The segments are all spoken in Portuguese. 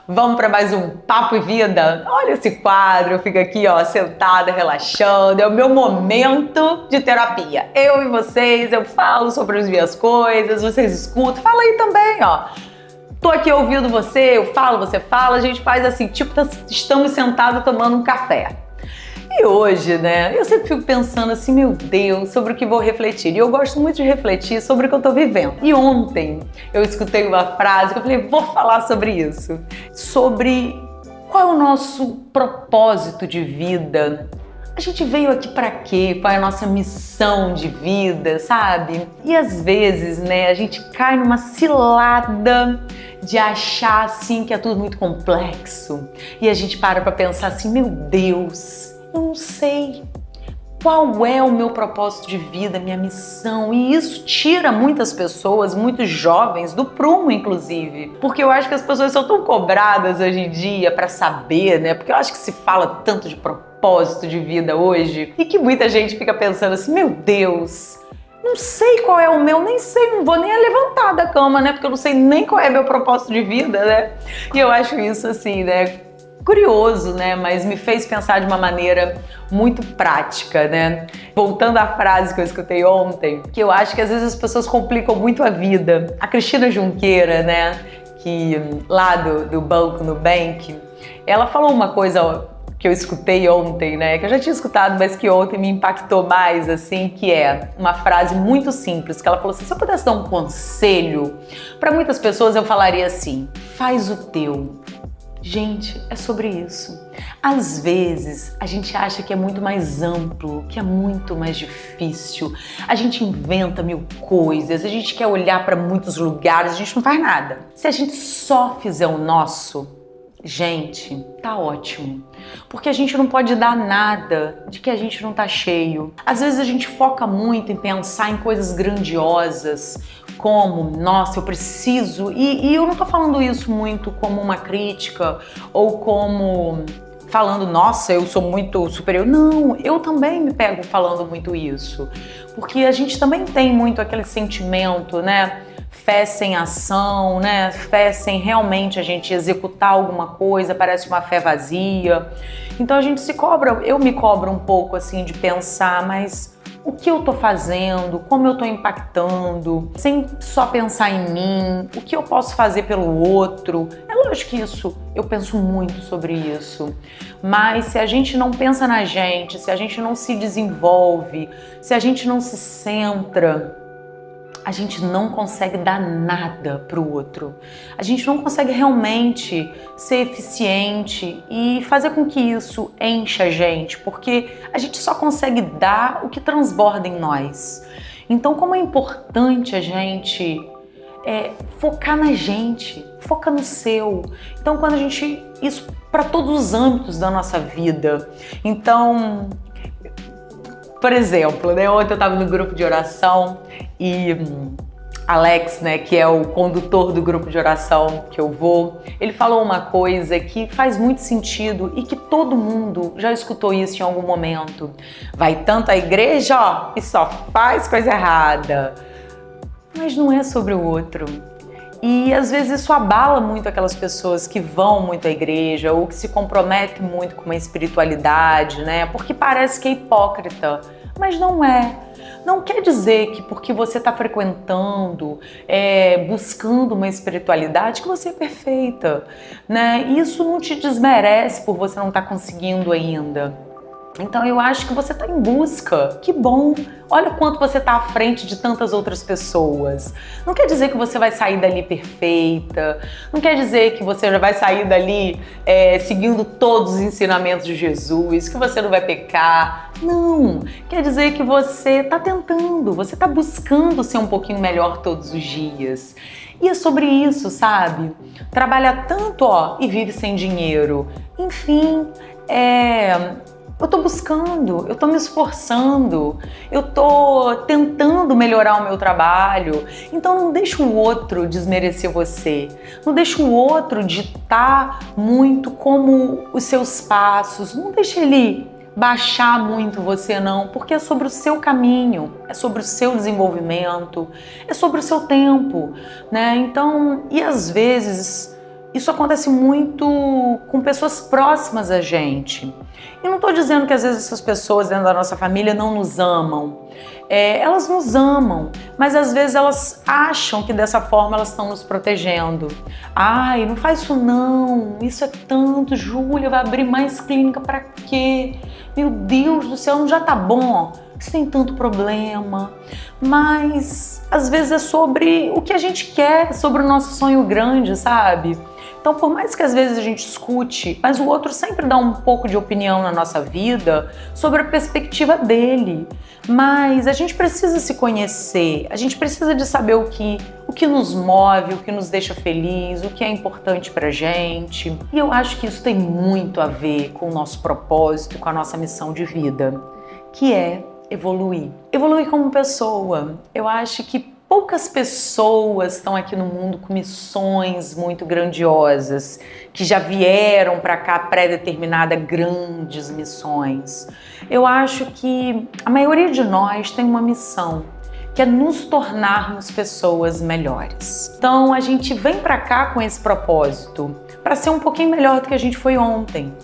Vamos para mais um Papo e Vida? Olha esse quadro, eu fico aqui ó, sentada, relaxando, é o meu momento de terapia. Eu e vocês, eu falo sobre as minhas coisas, vocês escutam, fala aí também, ó. Tô aqui ouvindo você, eu falo, você fala, a gente faz assim, tipo, estamos sentados tomando um café. E hoje, né, eu sempre fico pensando assim, meu Deus, sobre o que vou refletir. E eu gosto muito de refletir sobre o que eu tô vivendo. E ontem eu escutei uma frase que eu falei, vou falar sobre isso. Sobre qual é o nosso propósito de vida. A gente veio aqui pra quê? Qual é a nossa missão de vida, sabe? E às vezes, né, a gente cai numa cilada de achar assim que é tudo muito complexo. E a gente para pra pensar assim, meu Deus, eu não sei qual é o meu propósito de vida, minha missão, e isso tira muitas pessoas, muitos jovens, do prumo, inclusive, porque eu acho que as pessoas são tão cobradas hoje em dia para saber, né? Porque eu acho que se fala tanto de propósito de vida hoje e que muita gente fica pensando assim, meu Deus, não sei qual é o meu, nem sei, não vou nem levantar da cama, né? Porque eu não sei nem qual é meu propósito de vida, né? E eu acho isso assim, né? Curioso, né? Mas me fez pensar de uma maneira muito prática, né? Voltando à frase que eu escutei ontem, que eu acho que às vezes as pessoas complicam muito a vida. A Cristina Junqueira, né? Que lá do Banco Nubank, ela falou uma coisa que eu escutei ontem, né? Que eu já tinha escutado, mas que ontem me impactou mais, assim, que é uma frase muito simples, que ela falou assim, se eu pudesse dar um conselho, para muitas pessoas eu falaria assim, faz o teu. Gente, é sobre isso. Às vezes, a gente acha que é muito mais amplo, que é muito mais difícil. A gente inventa mil coisas, a gente quer olhar para muitos lugares, a gente não faz nada. Se a gente só fizer o nosso, gente, tá ótimo. Porque a gente não pode dar nada de que a gente não tá cheio. Às vezes a gente foca muito em pensar em coisas grandiosas, como, nossa, eu preciso... E eu não tô falando isso muito como uma crítica ou como falando, nossa, eu sou muito superior. Não, eu também me pego falando muito isso. Porque a gente também tem muito aquele sentimento, né? Fé sem ação, né? Fé sem realmente a gente executar alguma coisa, parece uma fé vazia. Então a gente se cobra, eu me cobro um pouco assim de pensar, mas o que eu tô fazendo, como eu tô impactando, sem só pensar em mim, o que eu posso fazer pelo outro. É lógico que isso, eu penso muito sobre isso. Mas se a gente não pensa na gente, se a gente não se desenvolve, se a gente não se centra, a gente não consegue dar nada para o outro. A gente não consegue realmente ser eficiente e fazer com que isso encha a gente, porque a gente só consegue dar o que transborda em nós. Então, como é importante a gente focar na gente, foca no seu. Então, quando a gente... Isso para todos os âmbitos da nossa vida. Então... Por exemplo, né, ontem eu estava no grupo de oração e Alex, né, que é o condutor do grupo de oração que eu vou, ele falou uma coisa que faz muito sentido e que todo mundo já escutou isso em algum momento. Vai tanto à igreja, ó, e só faz coisa errada. Mas não é sobre o outro. E às vezes isso abala muito aquelas pessoas que vão muito à igreja ou que se comprometem muito com uma espiritualidade, né? Porque parece que é hipócrita, mas não é. Não quer dizer que porque você está frequentando, buscando uma espiritualidade, que você é perfeita, né? Isso não te desmerece por você não estar conseguindo ainda. Então eu acho que você está em busca, que bom, olha o quanto você está à frente de tantas outras pessoas. Não quer dizer que você vai sair dali perfeita, não quer dizer que você já vai sair dali seguindo todos os ensinamentos de Jesus, que você não vai pecar. Não, quer dizer que você está tentando, você está buscando ser um pouquinho melhor todos os dias. E é sobre isso, sabe? Trabalha tanto, ó, e vive sem dinheiro. Enfim, eu tô buscando, eu tô me esforçando, eu tô tentando melhorar o meu trabalho. Então não deixa o outro desmerecer você. Não deixa o outro ditar muito como os seus passos. Não deixa ele baixar muito você não, porque é sobre o seu caminho, é sobre o seu desenvolvimento, é sobre o seu tempo, né? Então, e às vezes Isso acontece muito com pessoas próximas a gente. E não estou dizendo que às vezes essas pessoas dentro da nossa família não nos amam. Elas nos amam, mas às vezes elas acham que dessa forma elas estão nos protegendo. Ai, não faz isso não, isso é tanto, Júlia, vai abrir mais clínica para quê? Meu Deus do céu, não já tá bom? Você tem tanto problema. Mas às vezes é sobre o que a gente quer, sobre o nosso sonho grande, sabe? Então, por mais que às vezes a gente escute, mas o outro sempre dá um pouco de opinião na nossa vida sobre a perspectiva dele. Mas a gente precisa se conhecer, a gente precisa de saber o que nos move, o que nos deixa feliz, o que é importante pra gente. E eu acho que isso tem muito a ver com o nosso propósito, com a nossa missão de vida, que é evoluir. Evoluir como pessoa. Eu acho que poucas pessoas estão aqui no mundo com missões muito grandiosas, que já vieram para cá pré-determinada grandes missões. Eu acho que a maioria de nós tem uma missão, que é nos tornarmos pessoas melhores. Então a gente vem para cá com esse propósito, para ser um pouquinho melhor do que a gente foi ontem.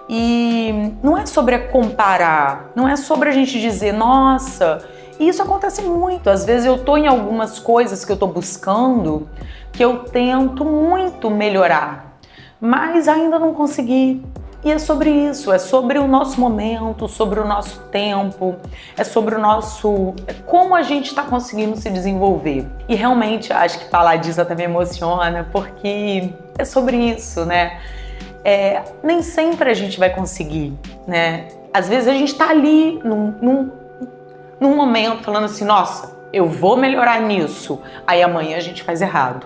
E não é sobre comparar, não é sobre a gente dizer, nossa, e isso acontece muito. Às vezes eu tô em algumas coisas que eu tô buscando, que eu tento muito melhorar, mas ainda não consegui. E é sobre isso, é sobre o nosso momento, sobre o nosso tempo, é sobre o nosso... como a gente está conseguindo se desenvolver. E realmente acho que falar disso até me emociona, porque é sobre isso, né? Nem sempre a gente vai conseguir, né? Às vezes a gente tá ali num momento falando assim, nossa, eu vou melhorar nisso. Aí amanhã a gente faz errado.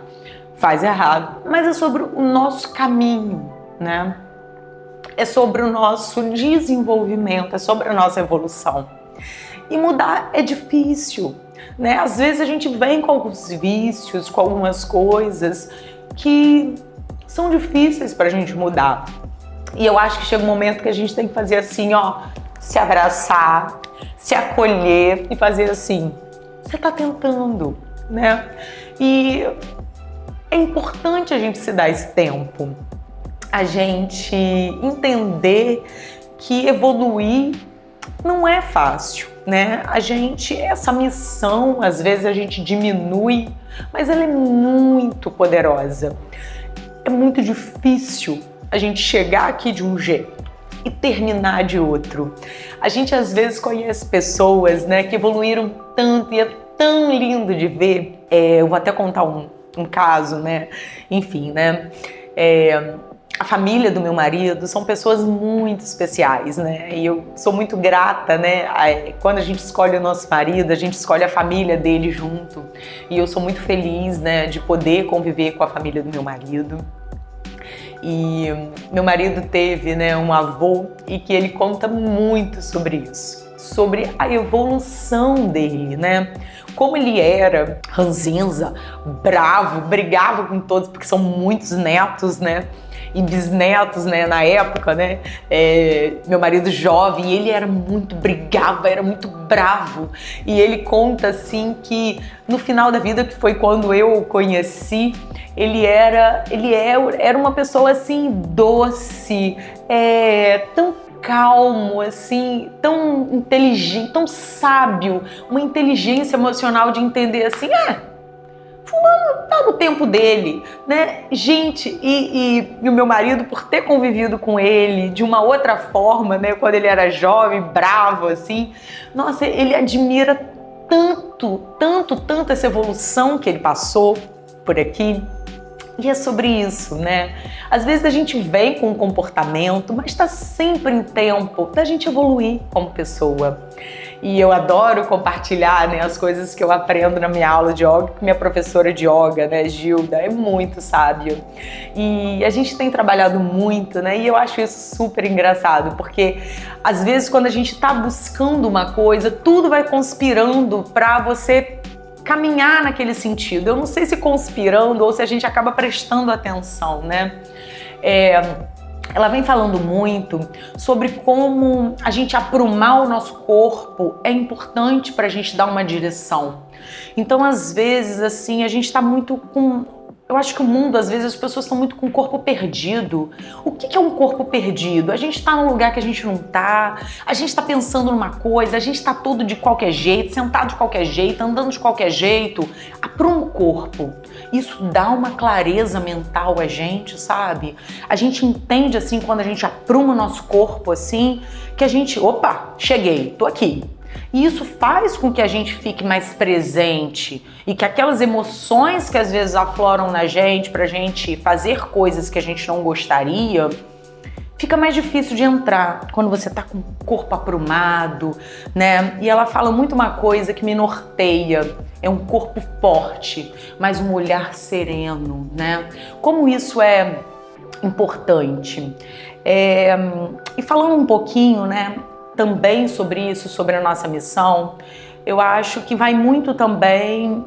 Mas é sobre o nosso caminho, né? É sobre o nosso desenvolvimento, é sobre a nossa evolução. E mudar é difícil, né? Às vezes a gente vem com alguns vícios, com algumas coisas que são difíceis pra gente mudar. E eu acho que chega um momento que a gente tem que fazer assim, ó, se abraçar, se acolher e fazer assim, você tá tentando, né? E é importante a gente se dar esse tempo, a gente entender que evoluir não é fácil, né? Essa missão, às vezes a gente diminui, mas ela é muito poderosa. É muito difícil a gente chegar aqui de um jeito e terminar de outro. A gente às vezes conhece pessoas, né, que evoluíram tanto e é tão lindo de ver. Eu vou até contar um caso, né? Enfim, né? A família do meu marido são pessoas muito especiais, né? E eu sou muito grata, né? Quando a gente escolhe o nosso marido, a gente escolhe a família dele junto. E eu sou muito feliz, né, de poder conviver com a família do meu marido. E meu marido teve, né, um avô e que ele conta muito sobre isso, sobre a evolução dele, né? Como ele era ranzinza, bravo, brigava com todos, porque são muitos netos, né? E bisnetos, né, na época, né? Meu marido jovem, e ele brigava, era muito bravo. E ele conta, assim, que no final da vida, que foi quando eu o conheci, ele era uma pessoa, assim, doce, tão calmo, assim, tão inteligente, tão sábio, uma inteligência emocional de entender, assim, fulano tá no tempo dele, né? Gente, e o meu marido, por ter convivido com ele de uma outra forma, né? Quando ele era jovem, bravo, assim, nossa, ele admira tanto essa evolução que ele passou por aqui. E é sobre isso, né? Às vezes a gente vem com um comportamento, mas tá sempre em tempo da gente evoluir como pessoa. E eu adoro compartilhar, né, as coisas que eu aprendo na minha aula de yoga, com minha professora de yoga, né, Gilda, é muito sábia. E a gente tem trabalhado muito, né, e eu acho isso super engraçado, porque às vezes quando a gente tá buscando uma coisa, tudo vai conspirando pra você caminhar naquele sentido. Eu não sei se conspirando ou se a gente acaba prestando atenção, né? Ela vem falando muito sobre como a gente aprumar o nosso corpo é importante para a gente dar uma direção. Então, às vezes, assim, a gente está muito Eu acho que o mundo, às vezes, as pessoas estão muito com o corpo perdido. O que é um corpo perdido? A gente está num lugar que a gente não tá, a gente está pensando numa coisa, a gente está todo de qualquer jeito, sentado de qualquer jeito, andando de qualquer jeito. Apruma o corpo. Isso dá uma clareza mental a gente, sabe? A gente entende, assim, quando a gente apruma o nosso corpo, assim, que a gente, opa, cheguei, tô aqui. E isso faz com que a gente fique mais presente e que aquelas emoções que às vezes afloram na gente pra gente fazer coisas que a gente não gostaria, fica mais difícil de entrar quando você tá com o corpo aprumado, né? E ela fala muito uma coisa que me norteia, é um corpo forte, mas um olhar sereno, né? Como isso é importante. E falando um pouquinho, né, também sobre isso, sobre a nossa missão, eu acho que vai muito também,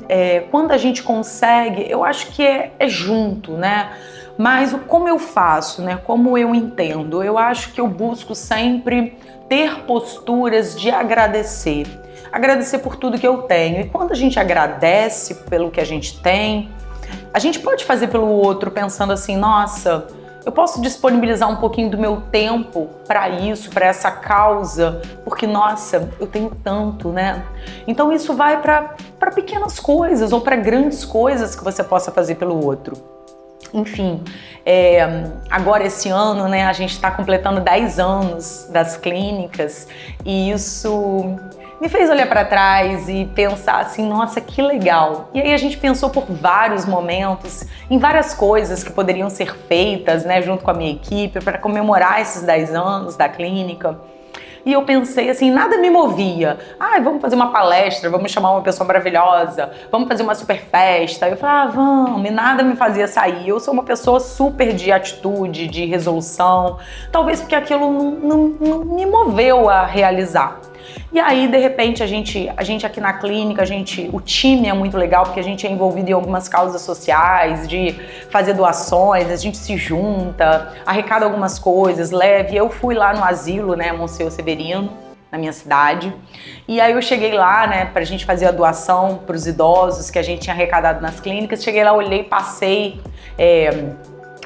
quando a gente consegue, eu acho que é junto, né? Mas como eu faço, né? Como eu entendo, eu acho que eu busco sempre ter posturas de agradecer. Agradecer por tudo que eu tenho. E quando a gente agradece pelo que a gente tem, a gente pode fazer pelo outro pensando assim, nossa, eu posso disponibilizar um pouquinho do meu tempo para isso, para essa causa, porque, nossa, eu tenho tanto, né? Então isso vai para pequenas coisas ou para grandes coisas que você possa fazer pelo outro. Enfim, agora esse ano, né, a gente está completando 10 anos das clínicas e isso me fez olhar para trás e pensar assim, nossa, que legal. E aí a gente pensou por vários momentos, em várias coisas que poderiam ser feitas, né, junto com a minha equipe, para comemorar esses 10 anos da clínica. E eu pensei assim, nada me movia. Vamos fazer uma palestra, vamos chamar uma pessoa maravilhosa, vamos fazer uma super festa. Eu falei, vamos, e nada me fazia sair. Eu sou uma pessoa super de atitude, de resolução, talvez porque aquilo não me moveu a realizar. E aí, de repente, a gente aqui na clínica, o time é muito legal, porque a gente é envolvido em algumas causas sociais, de fazer doações, a gente se junta, arrecada algumas coisas, leve. Eu fui lá no asilo, né, Monsenhor Severino, na minha cidade, e aí eu cheguei lá, né, pra gente fazer a doação pros idosos que a gente tinha arrecadado nas clínicas. Cheguei lá, olhei, passei,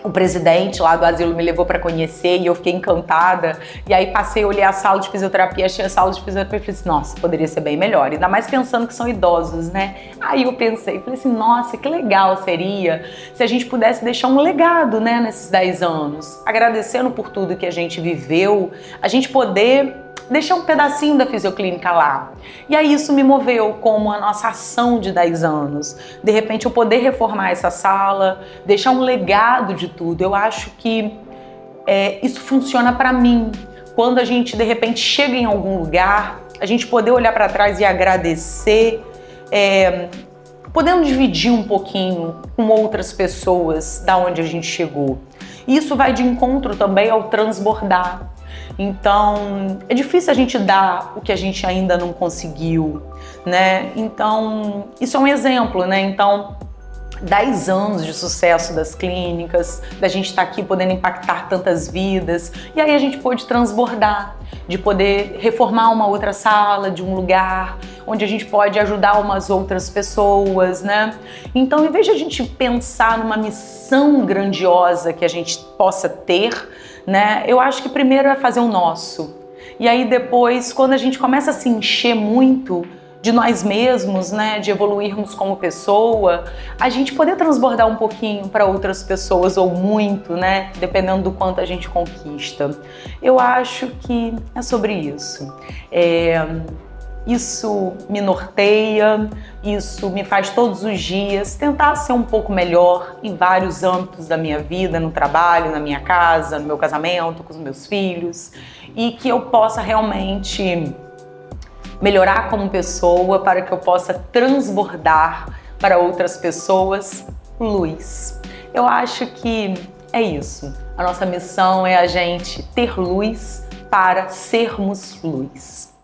o presidente lá do asilo me levou para conhecer e eu fiquei encantada. E aí passei, olhei a sala de fisioterapia, achei a sala de fisioterapia e falei assim, nossa, poderia ser bem melhor. Ainda mais pensando que são idosos, né? Aí eu pensei, falei assim, nossa, que legal seria se a gente pudesse deixar um legado, né, nesses 10 anos. Agradecendo por tudo que a gente viveu, a gente poder deixar um pedacinho da Fisioclínica lá. E aí isso me moveu como a nossa ação de 10 anos. De repente eu poder reformar essa sala, deixar um legado de tudo. Eu acho que isso funciona para mim. Quando a gente de repente chega em algum lugar, a gente poder olhar para trás e agradecer, podendo dividir um pouquinho com outras pessoas da onde a gente chegou. E isso vai de encontro também ao transbordar. Então, é difícil a gente dar o que a gente ainda não conseguiu, né? Então, isso é um exemplo, né? Então, 10 anos de sucesso das clínicas, da gente estar aqui podendo impactar tantas vidas, e aí a gente pôde transbordar, de poder reformar uma outra sala de um lugar, onde a gente pode ajudar umas outras pessoas, né? Então, em vez de a gente pensar numa missão grandiosa que a gente possa ter, né, eu acho que primeiro é fazer o nosso. E aí depois, quando a gente começa a se encher muito de nós mesmos, né, de evoluirmos como pessoa, a gente poder transbordar um pouquinho para outras pessoas, ou muito, né, dependendo do quanto a gente conquista. Eu acho que é sobre isso. Isso me norteia, isso me faz todos os dias tentar ser um pouco melhor em vários âmbitos da minha vida, no trabalho, na minha casa, no meu casamento, com os meus filhos, e que eu possa realmente melhorar como pessoa para que eu possa transbordar para outras pessoas luz. Eu acho que é isso. A nossa missão é a gente ter luz para sermos luz.